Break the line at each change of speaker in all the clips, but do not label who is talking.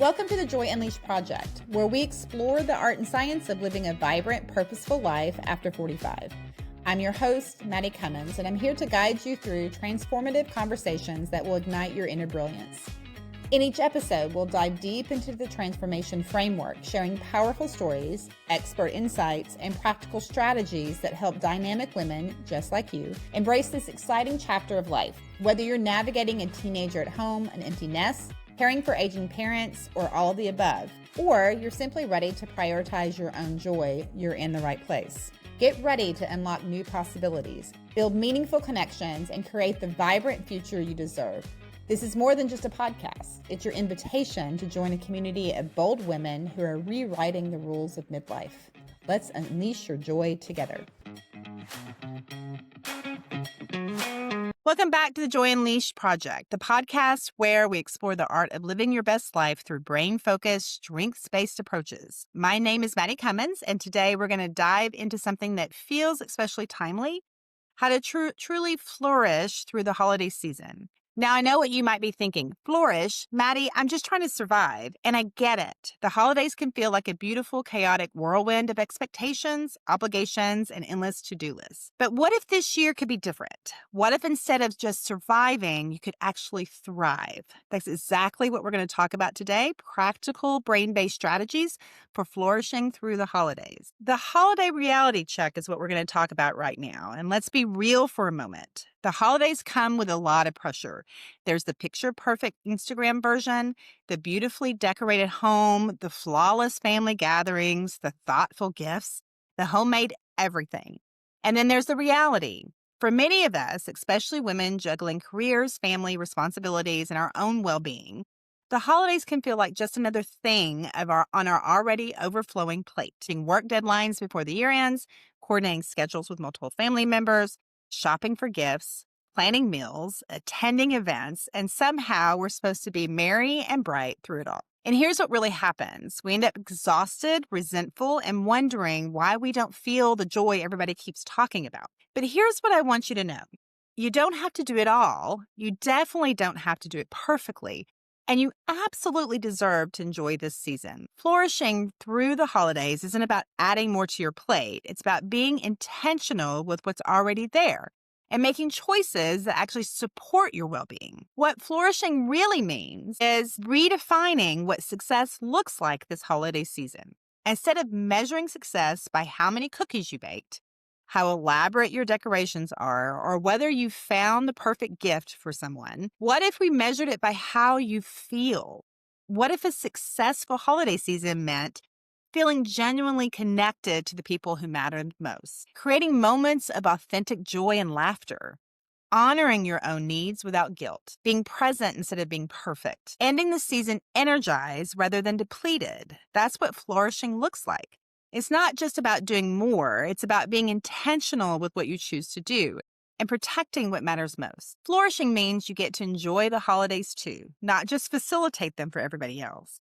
Welcome to the Joy Unleashed Project, where we explore the art and science of living a vibrant, purposeful life after 45. I'm your host, Mattie Cummins, and I'm here to guide you through transformative conversations that will ignite your inner brilliance. In each episode, we'll dive deep into the transformation framework, sharing powerful stories, expert insights, and practical strategies that help dynamic women, just like you, embrace this exciting chapter of life. Whether you're navigating a teenager at home, an empty nest, caring for aging parents, or all of the above, or you're simply ready to prioritize your own joy, you're in the right place. Get ready to unlock new possibilities, build meaningful connections, and create the vibrant future you deserve. This is more than just a podcast. It's your invitation to join a community of bold women who are rewriting the rules of midlife. Let's unleash your joy together. Welcome back to the Joy Unleashed Project, the podcast where we explore the art of living your best life through brain-focused, strengths-based approaches. My name is Mattie Cummins, and today we're going to dive into something that feels especially timely, how to truly flourish through the holiday season. Now, I know what you might be thinking. Flourish? Mattie, I'm just trying to survive. And I get it. The holidays can feel like a beautiful, chaotic whirlwind of expectations, obligations, and endless to-do lists. But what if this year could be different? What if instead of just surviving, you could actually thrive? That's exactly what we're going to talk about today. Practical, brain-based strategies for flourishing through the holidays. The holiday reality check is what we're going to talk about right now. And let's be real for a moment. The holidays come with a lot of pressure. There's the picture-perfect Instagram version, the beautifully decorated home, the flawless family gatherings, the thoughtful gifts, the homemade everything. And then there's the reality. For many of us, especially women juggling careers, family responsibilities, and our own well-being, the holidays can feel like just another thing on our already overflowing plate. Work deadlines before the year ends, coordinating schedules with multiple family members, shopping for gifts, planning meals, attending events, and somehow we're supposed to be merry and bright through it all. And here's what really happens. We end up exhausted, resentful, and wondering why we don't feel the joy everybody keeps talking about. But here's what I want you to know. You don't have to do it all. You definitely don't have to do it perfectly. And you absolutely deserve to enjoy this season. Flourishing through the holidays isn't about adding more to your plate. It's about being intentional with what's already there and making choices that actually support your well-being. What flourishing really means is redefining what success looks like this holiday season. Instead of measuring success by how many cookies you baked, how elaborate your decorations are, or whether you found the perfect gift for someone, what if we measured it by how you feel? What if a successful holiday season meant feeling genuinely connected to the people who mattered most, creating moments of authentic joy and laughter, honoring your own needs without guilt, being present instead of being perfect, ending the season energized rather than depleted? That's what flourishing looks like. It's not just about doing more. It's about being intentional with what you choose to do and protecting what matters most. Flourishing means you get to enjoy the holidays too, not just facilitate them for everybody else,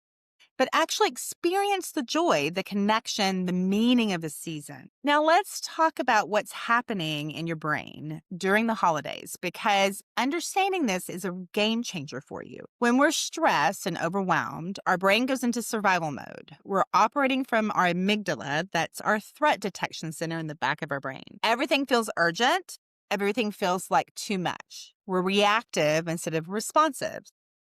but actually experience the joy, the connection, the meaning of the season. Now let's talk about what's happening in your brain during the holidays, because understanding this is a game changer for you. When we're stressed and overwhelmed, our brain goes into survival mode. We're operating from our amygdala, that's our threat detection center in the back of our brain. Everything feels urgent. Everything feels like too much. We're reactive instead of responsive.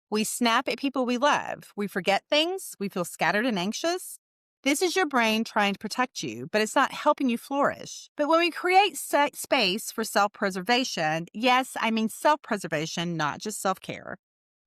We snap at people we love. We forget things. We feel scattered and anxious. This is your brain trying to protect you, but it's not helping you flourish. But when we create space for self-preservation, yes, I mean self-preservation, not just self-care,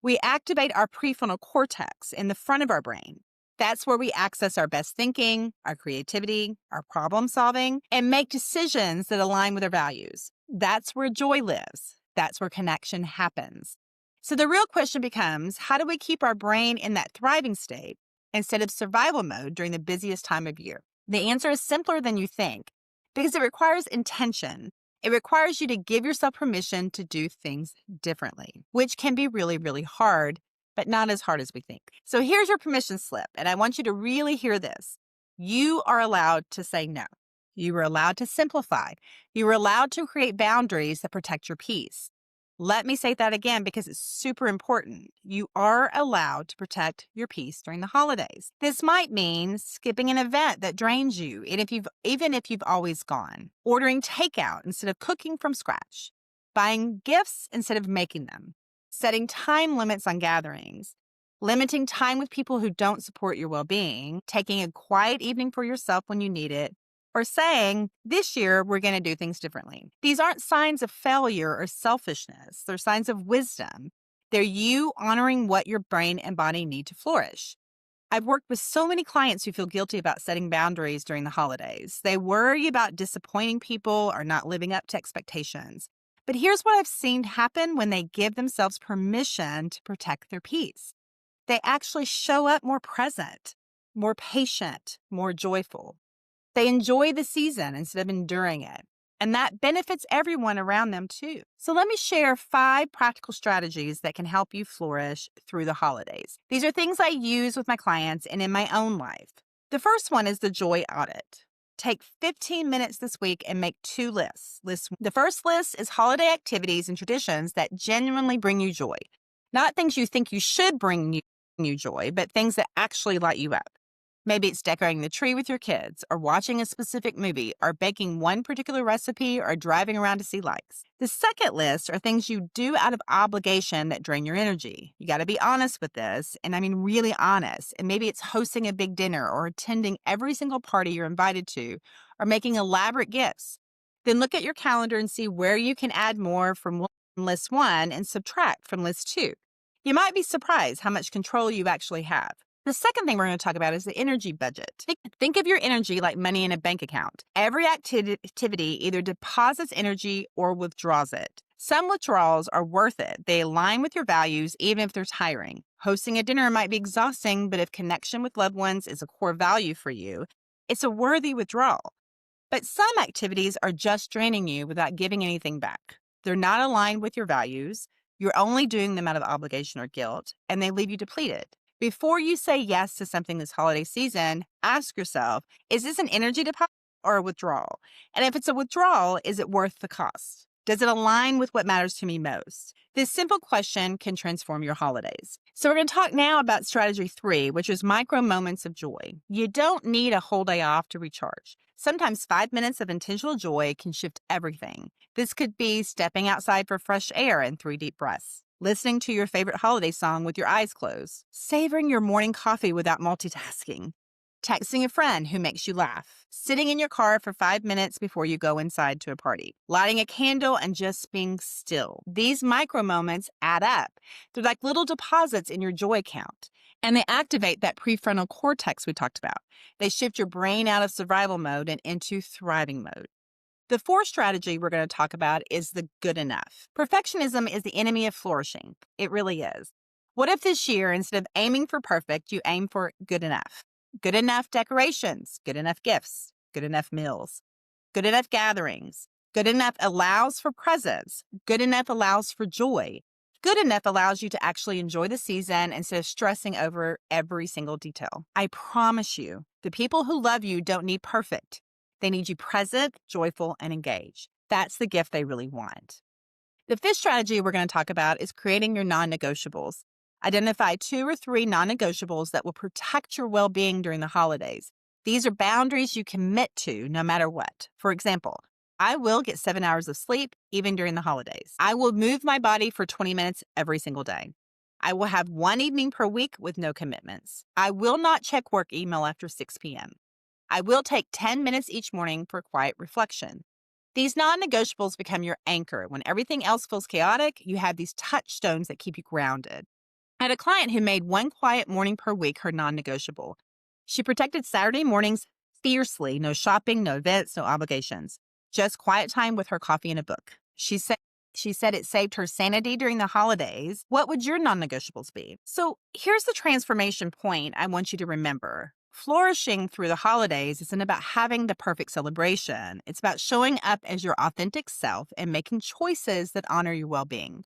we activate our prefrontal cortex in the front of our brain. That's where we access our best thinking, our creativity, our problem solving, and make decisions that align with our values. That's where joy lives. That's where connection happens. So the real question becomes, how do we keep our brain in that thriving state instead of survival mode during the busiest time of year? The answer is simpler than you think, because it requires intention. It requires you to give yourself permission to do things differently, which can be really, really hard, but not as hard as we think. So here's your permission slip, and I want you to really hear this. You are allowed to say no. You are allowed to simplify. You are allowed to create boundaries that protect your peace. Let me say that again because it's super important. You are allowed to protect your peace during the holidays. This might mean skipping an event that drains you, and even if you've always gone, ordering takeout instead of cooking from scratch, buying gifts instead of making them, setting time limits on gatherings, limiting time with people who don't support your well-being, taking a quiet evening for yourself when you need it, or saying, this year, we're going to do things differently. These aren't signs of failure or selfishness. They're signs of wisdom. They're you honoring what your brain and body need to flourish. I've worked with so many clients who feel guilty about setting boundaries during the holidays. They worry about disappointing people or not living up to expectations. But here's what I've seen happen when they give themselves permission to protect their peace. They actually show up more present, more patient, more joyful. They enjoy the season instead of enduring it. And that benefits everyone around them too. So let me share 5 practical strategies that can help you flourish through the holidays. These are things I use with my clients and in my own life. The first one is the joy audit. Take 15 minutes this week and make 2 lists. The first list is holiday activities and traditions that genuinely bring you joy. Not things you think you should bring you joy, but things that actually light you up. Maybe it's decorating the tree with your kids, or watching a specific movie, or baking one particular recipe, or driving around to see lights. The second list are things you do out of obligation that drain your energy. You got to be honest with this, and I mean really honest. And maybe it's hosting a big dinner, or attending every single party you're invited to, or making elaborate gifts. Then look at your calendar and see where you can add more from list 1 and subtract from list 2. You might be surprised how much control you actually have. The second thing we're going to talk about is the energy budget. Think of your energy like money in a bank account. Every activity either deposits energy or withdraws it. Some withdrawals are worth it. They align with your values, even if they're tiring. Hosting a dinner might be exhausting, but if connection with loved ones is a core value for you, it's a worthy withdrawal. But some activities are just draining you without giving anything back. They're not aligned with your values. You're only doing them out of obligation or guilt, and they leave you depleted. Before you say yes to something this holiday season, ask yourself, is this an energy deposit or a withdrawal? And if it's a withdrawal, is it worth the cost? Does it align with what matters to me most? This simple question can transform your holidays. So we're going to talk now about strategy 3, which is micro moments of joy. You don't need a whole day off to recharge. Sometimes 5 minutes of intentional joy can shift everything. This could be stepping outside for fresh air and 3 deep breaths, listening to your favorite holiday song with your eyes closed, savoring your morning coffee without multitasking, texting a friend who makes you laugh, sitting in your car for 5 minutes before you go inside to a party, lighting a candle and just being still. These micro moments add up. They're like little deposits in your joy count, and they activate that prefrontal cortex we talked about. They shift your brain out of survival mode and into thriving mode. The 4th strategy we're going to talk about is the good enough. Perfectionism is the enemy of flourishing. It really is. What if this year, instead of aiming for perfect, you aim for good enough? Good enough decorations, good enough gifts, good enough meals, good enough gatherings. Good enough allows for presents. Good enough allows for joy. Good enough allows you to actually enjoy the season instead of stressing over every single detail. I promise you, the people who love you don't need perfect. They need you present, joyful, and engaged. That's the gift they really want. The 5th strategy we're going to talk about is creating your non-negotiables. Identify 2 or 3 non-negotiables that will protect your well-being during the holidays. These are boundaries you commit to no matter what. For example, I will get 7 hours of sleep even during the holidays. I will move my body for 20 minutes every single day. I will have 1 evening per week with no commitments. I will not check work email after 6 p.m. I will take 10 minutes each morning for quiet reflection. These non-negotiables become your anchor. When everything else feels chaotic, you have these touchstones that keep you grounded. I had a client who made 1 quiet morning per week her non-negotiable. She protected Saturday mornings fiercely. No shopping, no events, no obligations. Just quiet time with her coffee and a book. She said it saved her sanity during the holidays. What would your non-negotiables be? So here's the transformation point I want you to remember. Flourishing through the holidays isn't about having the perfect celebration. It's about showing up as your authentic self and making choices that honor your well-being.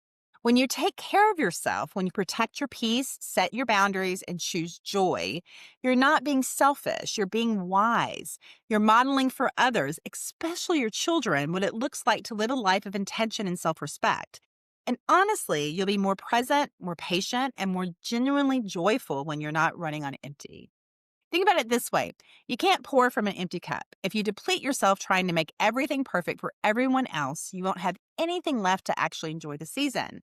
When you take care of yourself, when you protect your peace, set your boundaries, and choose joy, you're not being selfish. You're being wise. You're modeling for others, especially your children, what it looks like to live a life of intention and self-respect. And honestly, you'll be more present, more patient, and more genuinely joyful when you're not running on empty. Think about it this way: you can't pour from an empty cup. If you deplete yourself trying to make everything perfect for everyone else, you won't have anything left to actually enjoy the season.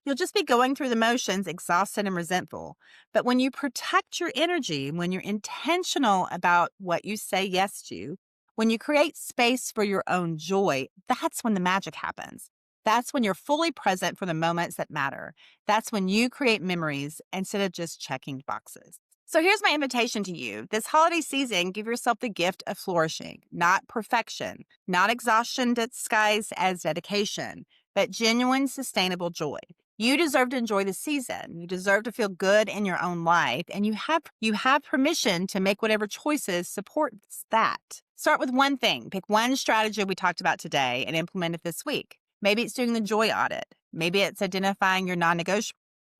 You'll just be going through the motions, exhausted and resentful. But when you protect your energy, when you're intentional about what you say yes to, when you create space for your own joy, that's when the magic happens. That's when you're fully present for the moments that matter. That's when you create memories instead of just checking boxes. So here's my invitation to you. This holiday season, give yourself the gift of flourishing, not perfection, not exhaustion disguised as dedication, but genuine, sustainable joy. You deserve to enjoy the season. You deserve to feel good in your own life, and you have permission to make whatever choices supports that. Start with one thing. Pick one strategy we talked about today and implement it this week. Maybe it's doing the joy audit. Maybe it's identifying your non-negotiables.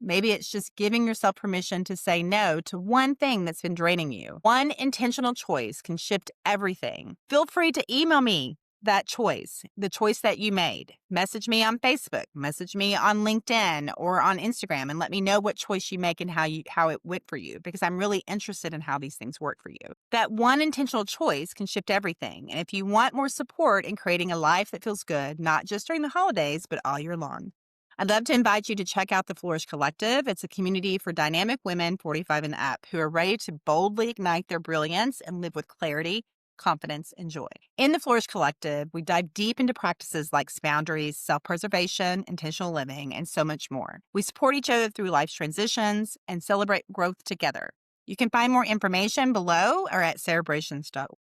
Maybe it's just giving yourself permission to say no to one thing that's been draining you. One intentional choice can shift everything. Feel free to email me that choice, the choice that you made. Message me on Facebook, message me on LinkedIn or on Instagram, and let me know what choice you make and how it went for you, because I'm really interested in how these things work for you. That one intentional choice can shift everything. And if you want more support in creating a life that feels good, not just during the holidays, but all year long, I'd love to invite you to check out the Flourish Collective. It's a community for dynamic women 45 and up who are ready to boldly ignite their brilliance and live with clarity, confidence, and joy. In the Flourish Collective, we dive deep into practices like boundaries, self-preservation, intentional living, and so much more. We support each other through life's transitions and celebrate growth together. You can find more information below or at celebrations.org.